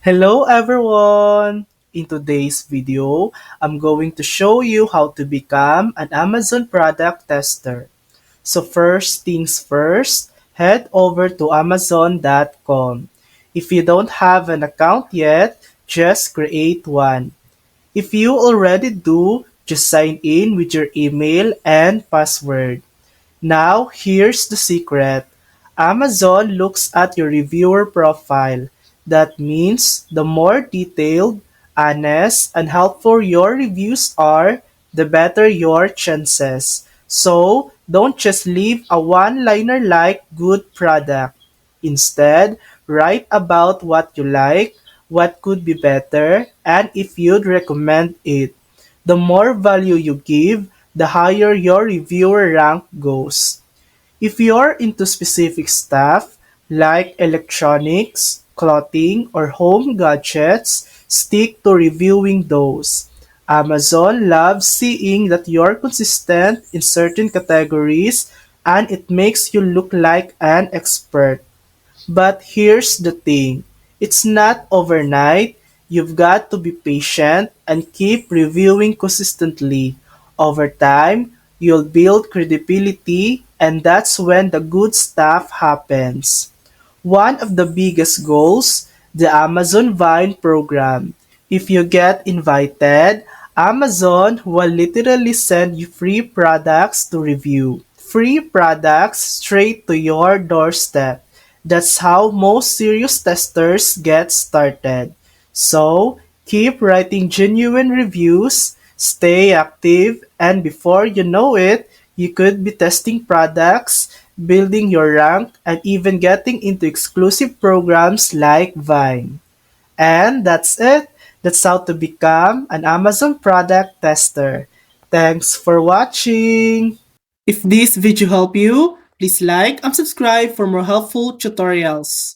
Hello everyone! In today's video, I'm going to show you how to become an Amazon product tester. So first things first, head over to amazon.com. If you don't have an account yet, just create one. If you already do, just sign in with your email and password. Now, here's the secret. Amazon looks at your reviewer profile. That means the more detailed, honest, and helpful your reviews are, the better your chances. So, don't just leave a one-liner like good product. Instead, write about what you like, what could be better, and if you'd recommend it. The more value you give, the higher your reviewer rank goes. If you're into specific stuff like electronics, clothing, or home gadgets, stick to reviewing those. Amazon loves seeing that you're consistent in certain categories and it makes you look like an expert. But here's the thing, it's not overnight. You've got to be patient and keep reviewing consistently. Over time, you'll build credibility, and that's when the good stuff happens. One of the biggest goals, the Amazon Vine program. If you get invited, Amazon will literally send you free products to review. Free products straight to your doorstep. That's how most serious testers get started. So, keep writing genuine reviews, stay active, and before you know it, you could be testing products, building your rank, and even getting into exclusive programs like Vine. And that's it. That's how to become an Amazon product tester. Thanks for watching. If this video helped you, please like and subscribe for more helpful tutorials.